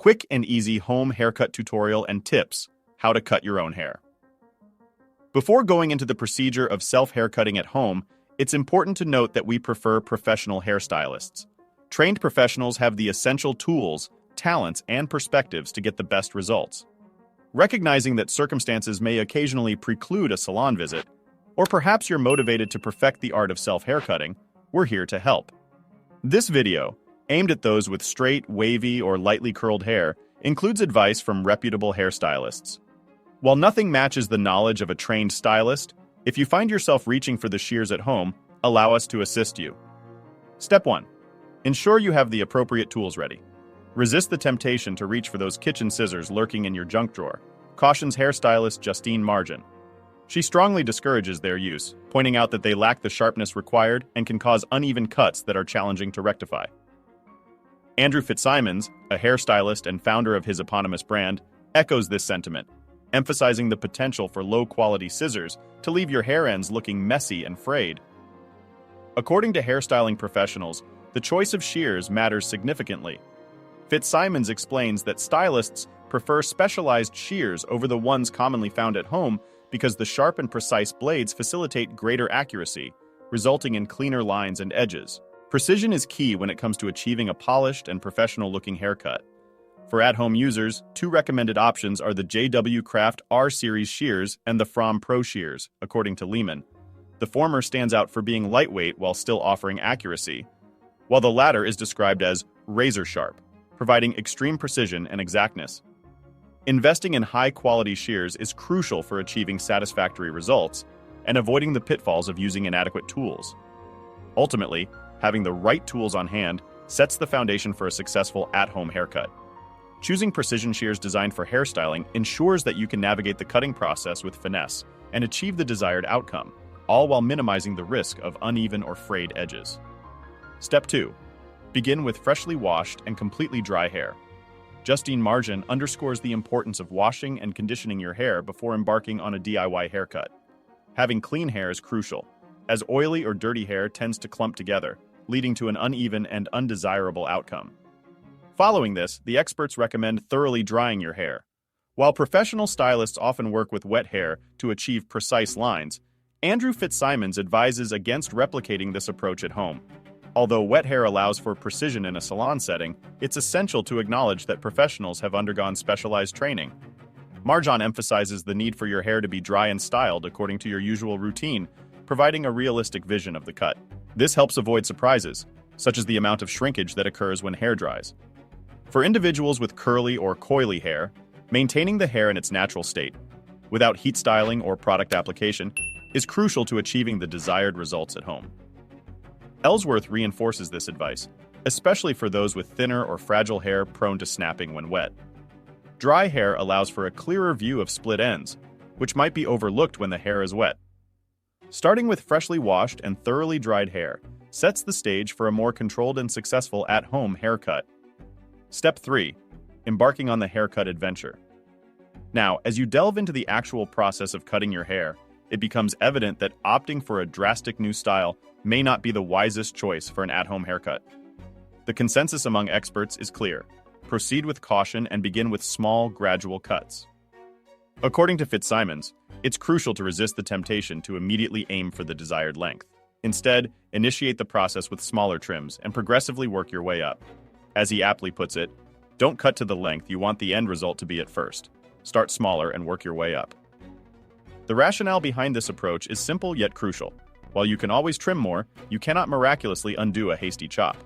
quick and easy home haircut tutorial and tips, how to cut your own hair. Before going into the procedure of self-haircutting at home, it's important to note that we prefer professional hairstylists. Trained professionals have the essential tools, talents, and perspectives to get the best results. Recognizing that circumstances may occasionally preclude a salon visit, or perhaps you're motivated to perfect the art of self-haircutting, we're here to help. This video, aimed at those with straight, wavy, or lightly curled hair, includes advice from reputable hairstylists. While nothing matches the knowledge of a trained stylist, if you find yourself reaching for the shears at home, allow us to assist you. Step 1. Ensure you have the appropriate tools ready. Resist the temptation to reach for those kitchen scissors lurking in your junk drawer, cautions hairstylist Justine Margin. She strongly discourages their use, pointing out that they lack the sharpness required and can cause uneven cuts that are challenging to rectify. Andrew Fitzsimons, a hairstylist and founder of his eponymous brand, echoes this sentiment, emphasizing the potential for low-quality scissors to leave your hair ends looking messy and frayed. According to hairstyling professionals, the choice of shears matters significantly. Fitzsimons explains that stylists prefer specialized shears over the ones commonly found at home because the sharp and precise blades facilitate greater accuracy, resulting in cleaner lines and edges. Precision is key when it comes to achieving a polished and professional-looking haircut. For at-home users, two recommended options are the JW Craft R-Series shears and the Fromm Pro shears, according to Lehman. The former stands out for being lightweight while still offering accuracy, while the latter is described as razor-sharp, providing extreme precision and exactness. Investing in high-quality shears is crucial for achieving satisfactory results and avoiding the pitfalls of using inadequate tools. Ultimately, having the right tools on hand sets the foundation for a successful at-home haircut. Choosing precision shears designed for hairstyling ensures that you can navigate the cutting process with finesse and achieve the desired outcome, all while minimizing the risk of uneven or frayed edges. Step 2. Begin with freshly washed and completely dry hair. Justine Margin underscores the importance of washing and conditioning your hair before embarking on a DIY haircut. Having clean hair is crucial, as oily or dirty hair tends to clump together, leading to an uneven and undesirable outcome. Following this, the experts recommend thoroughly drying your hair. While professional stylists often work with wet hair to achieve precise lines, Andrew Fitzsimons advises against replicating this approach at home. Although wet hair allows for precision in a salon setting, it's essential to acknowledge that professionals have undergone specialized training. Marjan emphasizes the need for your hair to be dry and styled according to your usual routine, providing a realistic vision of the cut. This helps avoid surprises, such as the amount of shrinkage that occurs when hair dries. For individuals with curly or coily hair, maintaining the hair in its natural state, without heat styling or product application, is crucial to achieving the desired results at home. Ellsworth reinforces this advice, especially for those with thinner or fragile hair prone to snapping when wet. Dry hair allows for a clearer view of split ends, which might be overlooked when the hair is wet. Starting with freshly washed and thoroughly dried hair sets the stage for a more controlled and successful at-home haircut. Step 3. Embarking on the haircut adventure. Now, as you delve into the actual process of cutting your hair, it becomes evident that opting for a drastic new style may not be the wisest choice for an at-home haircut. The consensus among experts is clear. Proceed with caution and begin with small, gradual cuts. According to Fitzsimons, it's crucial to resist the temptation to immediately aim for the desired length. Instead, initiate the process with smaller trims and progressively work your way up. As he aptly puts it, don't cut to the length you want the end result to be at first. Start smaller and work your way up. The rationale behind this approach is simple yet crucial. While you can always trim more, you cannot miraculously undo a hasty chop.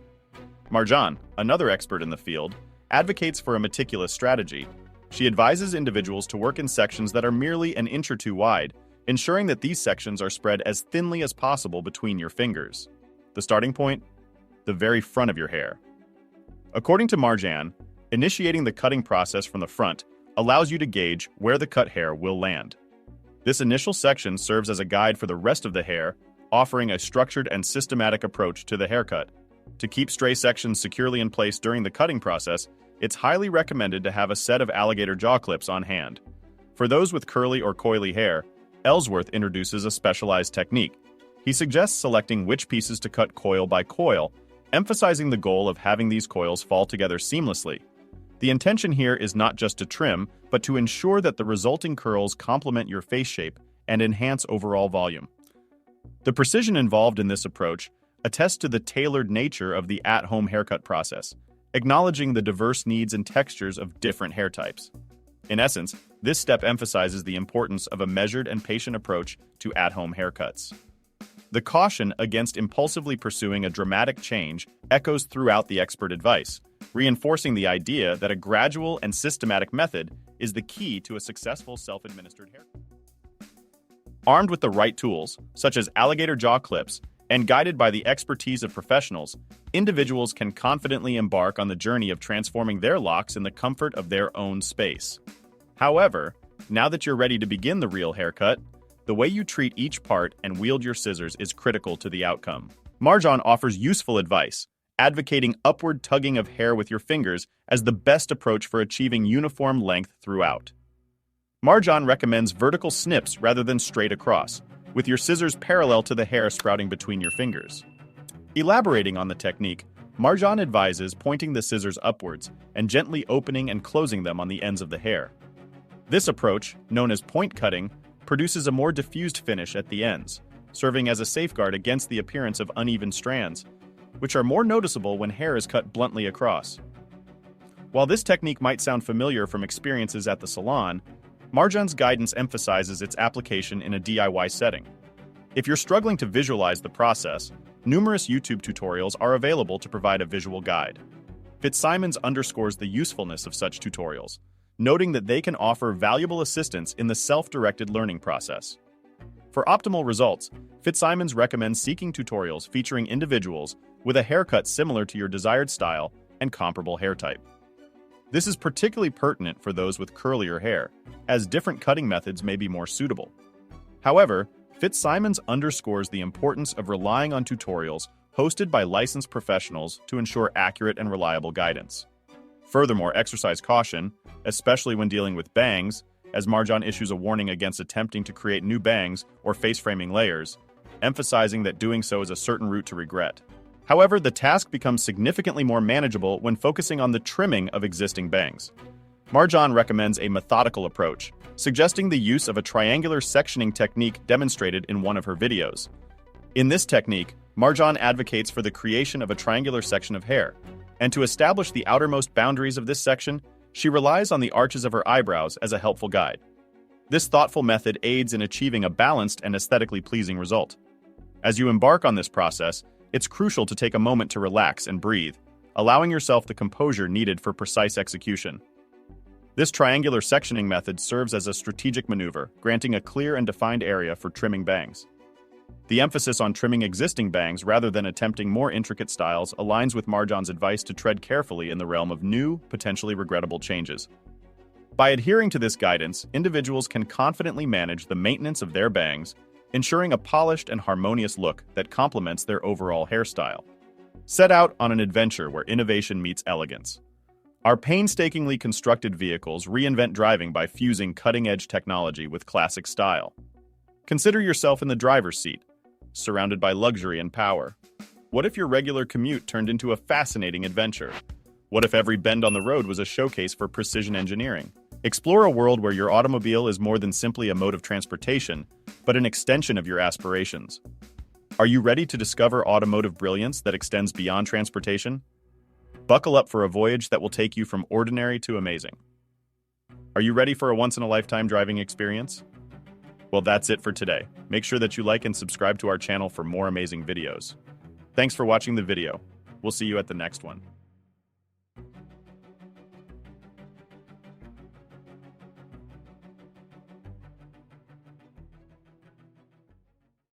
Marjan, another expert in the field, advocates for a meticulous strategy. She advises individuals to work in sections that are merely an inch or two wide, ensuring that these sections are spread as thinly as possible between your fingers. The starting point? The very front of your hair. According to Marjan, initiating the cutting process from the front allows you to gauge where the cut hair will land. This initial section serves as a guide for the rest of the hair, offering a structured and systematic approach to the haircut. To keep stray sections securely in place during the cutting process, it's highly recommended to have a set of alligator jaw clips on hand. For those with curly or coily hair, Ellsworth introduces a specialized technique. He suggests selecting which pieces to cut coil by coil, emphasizing the goal of having these coils fall together seamlessly. The intention here is not just to trim, but to ensure that the resulting curls complement your face shape and enhance overall volume. The precision involved in this approach attests to the tailored nature of the at-home haircut process, acknowledging the diverse needs and textures of different hair types. In essence, this step emphasizes the importance of a measured and patient approach to at-home haircuts. The caution against impulsively pursuing a dramatic change echoes throughout the expert advice, reinforcing the idea that a gradual and systematic method is the key to a successful self-administered haircut. Armed with the right tools, such as alligator jaw clips, and guided by the expertise of professionals, individuals can confidently embark on the journey of transforming their locks in the comfort of their own space. However, now that you're ready to begin the real haircut, the way you treat each part and wield your scissors is critical to the outcome. Marjan offers useful advice, advocating upward tugging of hair with your fingers as the best approach for achieving uniform length throughout. Marjan recommends vertical snips rather than straight across, with your scissors parallel to the hair sprouting between your fingers. Elaborating on the technique, Marjan advises pointing the scissors upwards and gently opening and closing them on the ends of the hair. This approach, known as point cutting, produces a more diffused finish at the ends, serving as a safeguard against the appearance of uneven strands, which are more noticeable when hair is cut bluntly across. While this technique might sound familiar from experiences at the salon, Marjan's guidance emphasizes its application in a DIY setting. If you're struggling to visualize the process, numerous YouTube tutorials are available to provide a visual guide. Fitzsimons underscores the usefulness of such tutorials, noting that they can offer valuable assistance in the self-directed learning process. For optimal results, Fitzsimons recommends seeking tutorials featuring individuals with a haircut similar to your desired style and comparable hair type. This is particularly pertinent for those with curlier hair, as different cutting methods may be more suitable. However, Fitzsimons underscores the importance of relying on tutorials hosted by licensed professionals to ensure accurate and reliable guidance. Furthermore, exercise caution, especially when dealing with bangs, as Marjan issues a warning against attempting to create new bangs or face-framing layers, emphasizing that doing so is a certain route to regret. However, the task becomes significantly more manageable when focusing on the trimming of existing bangs. Marjan recommends a methodical approach, suggesting the use of a triangular sectioning technique demonstrated in one of her videos. In this technique, Marjan advocates for the creation of a triangular section of hair, and to establish the outermost boundaries of this section, she relies on the arches of her eyebrows as a helpful guide. This thoughtful method aids in achieving a balanced and aesthetically pleasing result. As you embark on this process, it's crucial to take a moment to relax and breathe, allowing yourself the composure needed for precise execution. This triangular sectioning method serves as a strategic maneuver, granting a clear and defined area for trimming bangs. The emphasis on trimming existing bangs rather than attempting more intricate styles aligns with Marjan's advice to tread carefully in the realm of new, potentially regrettable changes. By adhering to this guidance, individuals can confidently manage the maintenance of their bangs, ensuring a polished and harmonious look that complements their overall hairstyle. Set out on an adventure where innovation meets elegance. Our painstakingly constructed vehicles reinvent driving by fusing cutting-edge technology with classic style. Consider yourself in the driver's seat, surrounded by luxury and power. What if your regular commute turned into a fascinating adventure? What if every bend on the road was a showcase for precision engineering? Explore a world where your automobile is more than simply a mode of transportation, but an extension of your aspirations. Are you ready to discover automotive brilliance that extends beyond transportation? Buckle up for a voyage that will take you from ordinary to amazing. Are you ready for a once-in-a-lifetime driving experience? Well, that's it for today. Make sure that you like and subscribe to our channel for more amazing videos. Thanks for watching the video. We'll see you at the next one.